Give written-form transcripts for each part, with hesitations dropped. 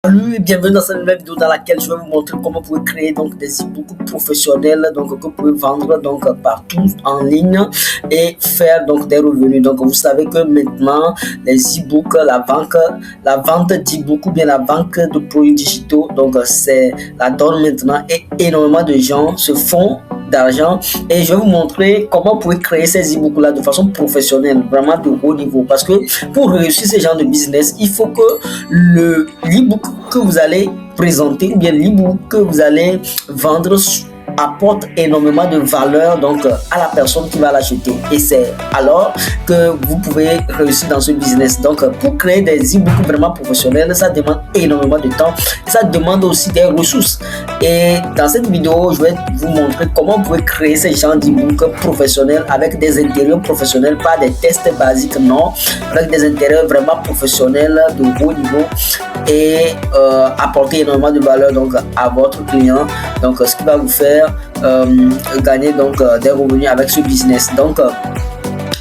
Salut et bienvenue dans cette nouvelle vidéo dans laquelle je vais vous montrer comment vous pouvez créer donc des e-books professionnels donc que vous pouvez vendre donc partout en ligne et faire donc des revenus. Donc vous savez que maintenant les e-books, la vente d'e-books ou bien la vente de produits digitaux, donc c'est la donne maintenant et énormément de gens se font d'argent et je vais vous montrer comment vous pouvez créer ces e-books là de façon professionnelle, vraiment de haut niveau, parce que pour réussir ce genre de business, il faut que l'e-book que vous allez présenter ou bien l'e-book que vous allez vendre apporte énormément de valeur donc à la personne qui va l'acheter, et c'est alors que vous pouvez réussir dans ce business. Donc pour créer des e-books vraiment professionnels, ça demande énormément de temps, ça demande aussi des ressources, et dans cette vidéo je vais vous montrer comment vous pouvez créer ces genres d'e-books professionnels avec des intérieurs professionnels, pas des tests basiques, non, avec des intérieurs vraiment professionnels de haut niveau et apporter énormément de valeur donc à votre client, donc ce qui va vous faire gagner donc des revenus avec ce business. Donc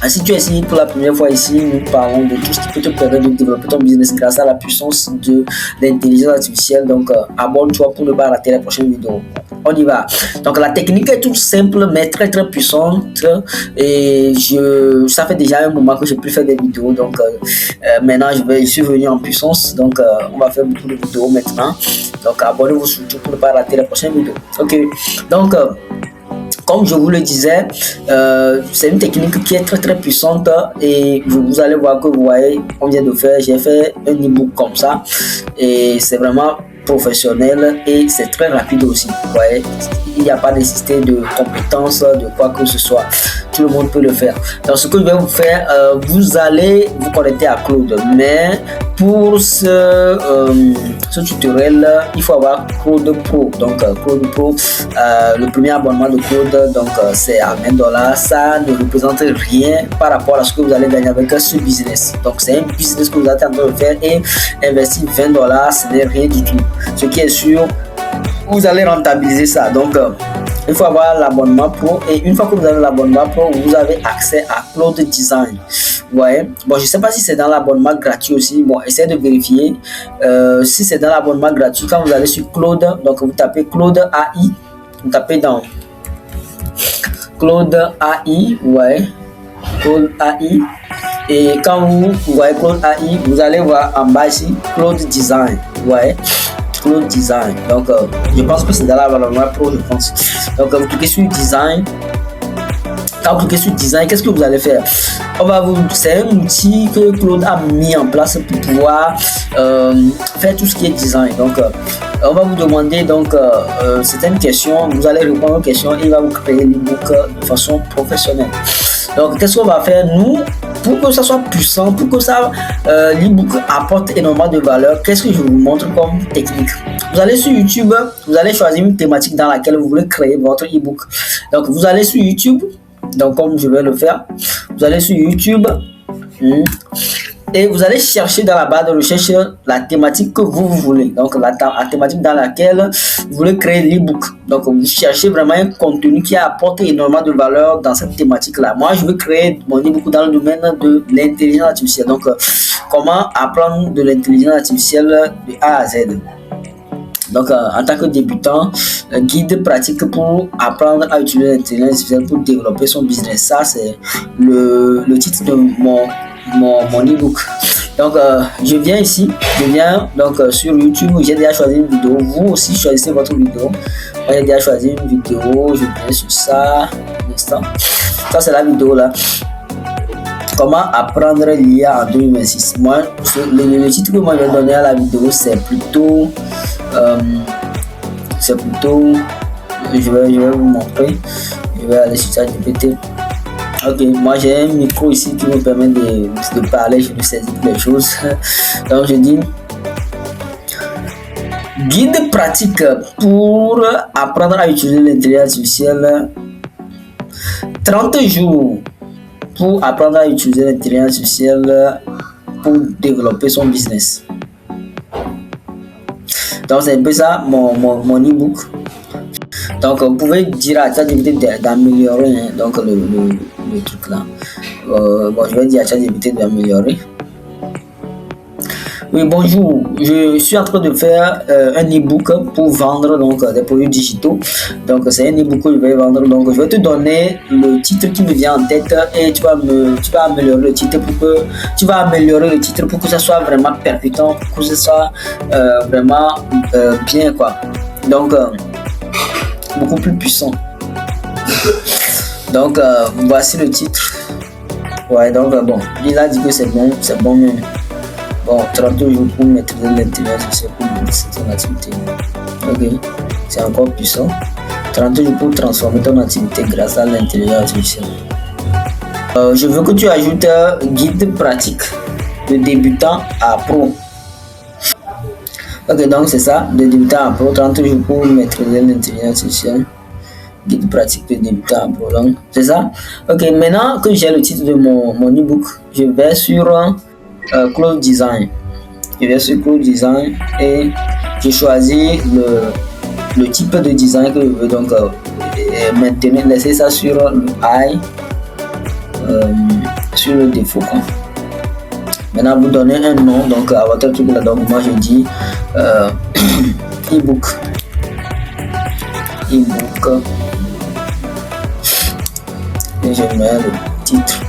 si tu es ici pour la première fois, ici nous parlons de tout ce qui peut te permettre de développer ton business grâce à la puissance de l'intelligence artificielle. Donc abonne-toi pour ne pas rater les prochaines vidéos. On y va. Donc la technique est toute simple mais très puissante, et ça fait déjà un moment que j'ai plus fait des vidéos, donc maintenant je suis venu en puissance, donc on va faire beaucoup de vidéos maintenant. Donc abonnez-vous surtout pour ne pas rater les prochaines vidéos. Ok, donc comme je vous le disais, c'est une technique qui est très puissante, et vous allez voir que vous voyez, on vient de faire, j'ai fait un e-book comme ça, et c'est vraiment professionnel et c'est très rapide aussi. Vous voyez, il n'y a pas nécessité de compétences, de quoi que ce soit. Tout le monde peut le faire. Donc ce que je vais vous faire, vous allez vous connecter à Claude, mais pour ce tutoriel, il faut avoir Claude Pro. Donc Claude Pro, le premier abonnement de Claude, donc c'est à $20. Ça ne représente rien par rapport à ce que vous allez gagner avec ce business. Donc c'est un business que vous êtes en train de faire, et investir $20, ce n'est rien du tout. Ce qui est sûr, vous allez rentabiliser ça. Donc il faut avoir l'abonnement pro, et une fois que vous avez l'abonnement pro, vous avez accès à Claude Design. Vous voyez, bon, je sais pas si c'est dans l'abonnement gratuit aussi. Bon, essayez de vérifier si c'est dans l'abonnement gratuit. Quand vous allez sur Claude, donc vous tapez Claude AI, vous tapez dans Claude AI, vous voyez, Claude AI, et quand vous voyez Claude AI, vous allez voir en bas ici Claude Design. Vous voyez, Claude Design. Donc je pense que c'est dans l'abonnement pro, je pense. Donc vous cliquez sur Design. Quand vous cliquez sur Design, qu'est-ce que vous allez faire? C'est un outil que Claude a mis en place pour pouvoir faire tout ce qui est design. Donc on va vous demander donc certaines questions, vous allez répondre aux questions, et il va vous créer l'e-book de façon professionnelle. Donc qu'est-ce qu'on va faire nous pour que ça soit puissant, pour que ça l'e-book apporte énormément de valeur? Qu'est-ce que je vous montre comme technique? Vous allez sur YouTube, vous allez choisir une thématique dans laquelle vous voulez créer votre e-book. Donc vous allez sur YouTube, donc comme je vais le faire, vous allez sur YouTube et vous allez chercher dans la barre de recherche la thématique que vous voulez, donc la thématique dans laquelle vous voulez créer l'e-book. Donc vous cherchez vraiment un contenu qui apporte énormément de valeur dans cette thématique là. Moi je veux créer mon e-book dans le domaine de l'intelligence artificielle, donc comment apprendre de l'intelligence artificielle de A à Z. Donc en tant que débutant, guide pratique pour apprendre à utiliser l'intelligence artificielle pour développer son business. Ça c'est le titre de mon e-book. Donc je viens ici, donc sur YouTube, j'ai déjà choisi une vidéo. Vous aussi choisissez votre vidéo. Moi j'ai déjà choisi une vidéo, je viens sur ça. Un instant. Ça c'est la vidéo là. Comment apprendre l'IA en 2026. Moi, le titre que moi je vais donner à la vidéo, c'est plutôt je vais vous montrer. Je vais aller sur ChatGPT. Ok, moi j'ai un micro ici qui me permet de parler, je ne sais toutes les choses. Donc je dis guide pratique pour apprendre à utiliser l'intelligence artificielle, 30 jours pour apprendre à utiliser l'intelligence artificielle pour développer son business. Donc c'est un peu ça mon e-book. Donc vous pouvez dire à ChatGPT d'améliorer donc le truc là. Bon, je vais dire à ChatGPT d'améliorer. Oui, Oui, bonjour. Je suis en train de faire un e-book pour vendre donc des produits digitaux. Donc c'est un e-book que je vais vendre. Donc je vais te donner le titre qui me vient en tête et tu vas améliorer le titre pour que ça soit vraiment percutant, pour que ça soit vraiment bien quoi. Donc beaucoup plus puissant. Donc voici le titre. Ouais, donc bon, il a dit que c'est bon même. Bon, 30 jours pour maîtriser l'intelligence artificielle pour c'est ton activité. Ok, c'est encore puissant. 30 jours pour transformer ton activité grâce à l'intelligence artificielle. Je veux que tu ajoutes guide pratique de débutant à pro. Ok, donc c'est ça, de débutant à pro, 30 jours pour maîtriser l'intelligence artificielle. Guide pratique de débutant à pro, donc c'est ça. Ok, maintenant que j'ai le titre de mon e-book, je vais sur Close Design. Je vais sur Close Design et je choisis le type de design que je veux. Donc maintenant laisser ça sur le high, sur le défaut quoi. Maintenant vous donnez un nom donc à votre truc là. Donc moi je dis e-book et je mets le titre.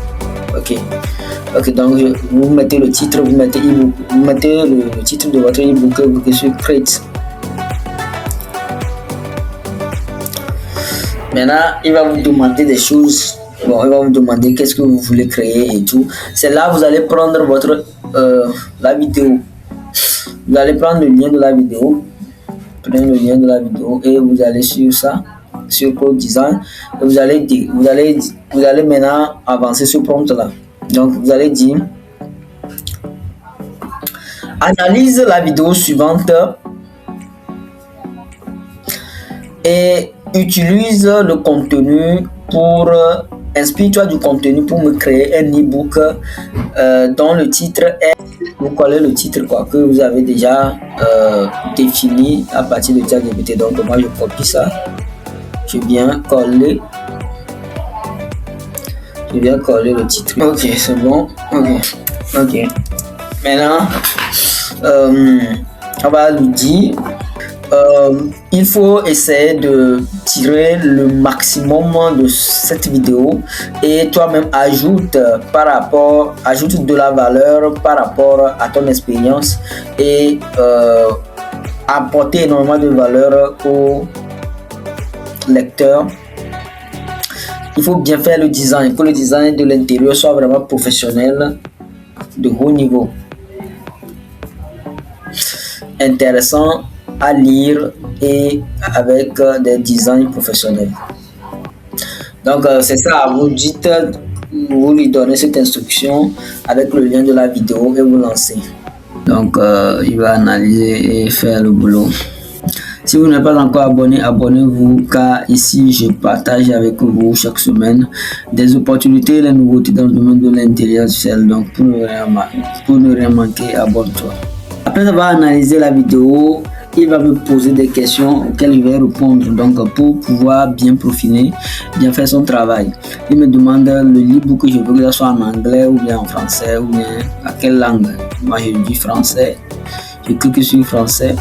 Ok, donc vous mettez le titre, vous mettez e-book, vous mettez le titre de votre e-book que sur Create. Maintenant, il va vous demander des choses. Bon, il va vous demander qu'est-ce que vous voulez créer et tout. C'est là vous allez prendre votre la vidéo. Vous allez prendre le lien de la vidéo. Prenez le lien de la vidéo et vous allez sur ça, sur Code Design. Et vous allez maintenant avancer ce prompt là. Donc vous allez dire analyse la vidéo suivante et utilise le contenu pour inspire-toi du contenu pour me créer un e-book dont le titre est, vous collez le titre quoi, que vous avez déjà défini à partir de ChatGPT. Donc moi je copie ça, je viens coller le titre. Ok, c'est bon. Ok. Maintenant, on va lui dire il faut essayer de tirer le maximum de cette vidéo et toi-même ajoute de la valeur par rapport à ton expérience et apporter énormément de valeur au lecteur. Il faut bien faire le design, que le design de l'intérieur soit vraiment professionnel, de haut niveau, intéressant à lire et avec des designs professionnels. Donc c'est ça, vous lui donnez cette instruction avec le lien de la vidéo et vous lancez. Donc il va analyser et faire le boulot. Si vous n'êtes pas encore abonné, abonnez-vous car ici je partage avec vous chaque semaine des opportunités et les nouveautés dans le domaine de l'intelligence artificielle. Donc pour ne rien manquer, abonne-toi. Après avoir analysé la vidéo, il va me poser des questions auxquelles je vais répondre. Donc pour pouvoir bien profiler, bien faire son travail. Il me demande le e-book que je veux que ça soit en anglais ou bien en français ou bien à quelle langue. Moi je dis français. Je clique sur français.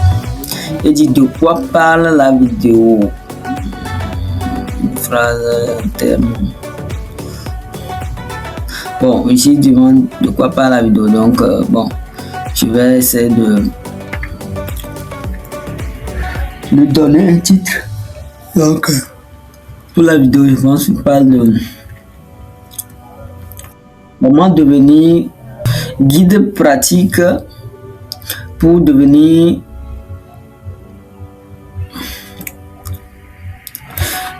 Il dit de quoi parle la vidéo. Une phrase, un terme. Bon, ici il demande de quoi parle la vidéo. Donc bon, je vais essayer de lui donner un titre. Donc pour la vidéo, je pense qu'il parle de comment devenir guide pratique pour devenir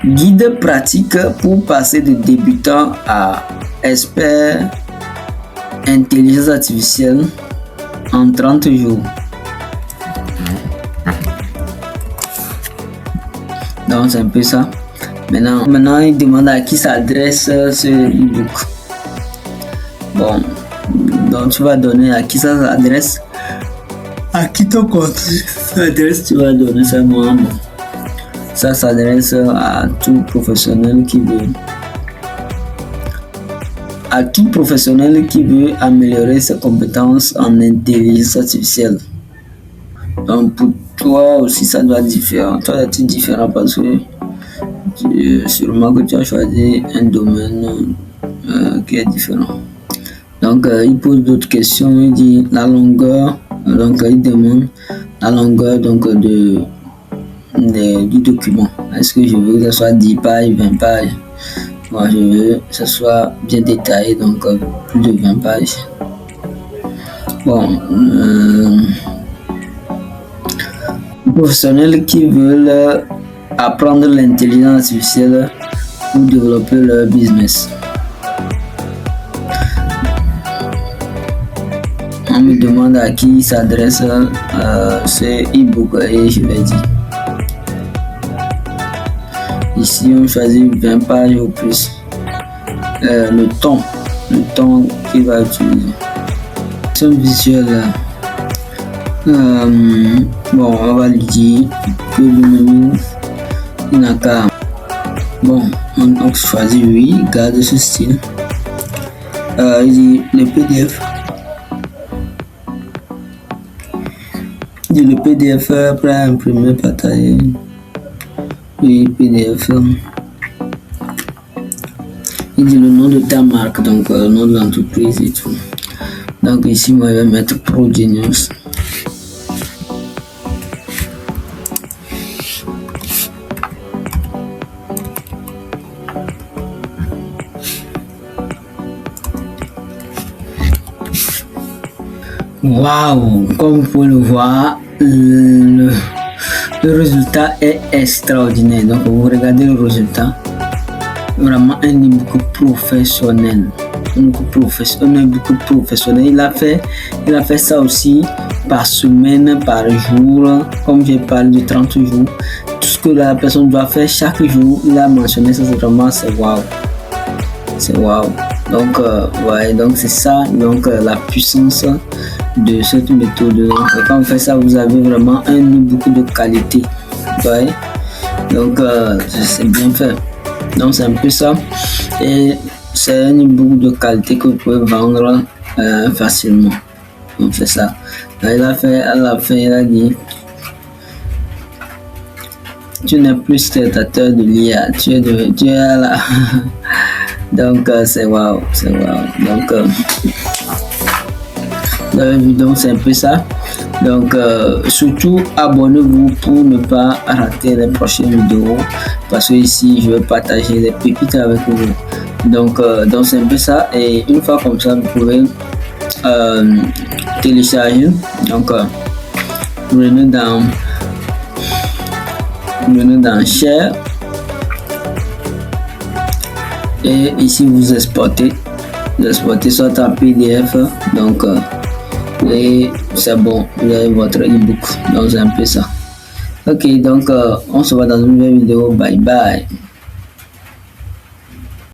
guide pratique pour passer de débutant à expert intelligence artificielle en 30 jours. Donc c'est un peu ça. Maintenant il demande à qui s'adresse ce e-book. Bon, donc tu vas donner à qui ça s'adresse, à qui ton compte s'adresse, tu vas donner ça moi. Ça s'adresse à tout professionnel qui veut à tout professionnel qui veut améliorer ses compétences en intelligence artificielle. Donc pour toi aussi ça doit être différent. Toi tu es différent parce que sûrement que tu as choisi un domaine qui est différent. Donc il pose d'autres questions. Il dit la longueur. Donc il demande la longueur donc du document. Est-ce que je veux que ce soit 10 pages, 20 pages? Moi je veux que ce soit bien détaillé, donc plus de 20 pages. Bon, professionnels qui veulent apprendre l'intelligence artificielle pour développer leur business. On me demande à qui s'adresse ce e-book et je vais dire. Ici, on choisit 20 pages ou plus. Le ton qu'il va utiliser. Son visuel. Bon, on va lui dire que lui-même il n'a qu'à. Bon, on choisit oui, garde ce style. Il dit le PDF. Il dit le PDF après imprimer, partager. Oui, PDF. Il dit le nom de ta marque, donc le nom de l'entreprise et tout. Donc ici, moi, je vais mettre ProGenius. Waouh, comme vous pouvez le voir, le résultat est extraordinaire. Donc vous regardez le résultat, vraiment un e-book professionnel. Un e-book professionnel. Il a fait ça aussi par semaine, par jour. Comme j'ai parlé de 30 jours, tout ce que la personne doit faire chaque jour, il a mentionné ça. C'est waouh. C'est waouh. Donc ouais, donc c'est ça. Donc la puissance de cette méthode. Donc, quand vous faites ça, vous avez vraiment un e-book de qualité. Ouais. Donc c'est bien fait. Donc c'est un peu ça. Et c'est un e-book de qualité que vous pouvez vendre facilement. Donc c'est ça. Là, il a fait à la fin, il a dit tu n'es plus spectateur de l'IA, tu es là. Donc c'est waouh, c'est waouh. Donc donc c'est un peu ça. Donc surtout abonnez-vous pour ne pas rater les prochaines vidéos, parce que ici je vais partager des pépites avec vous. Donc c'est un peu ça. Et une fois comme ça, vous pouvez télécharger. Donc venez dans Share et ici vous exportez soit en PDF. Donc et c'est bon, vous avez votre e-book. Donc c'est un peu ça. Ok, donc on se voit dans une nouvelle vidéo. Bye bye.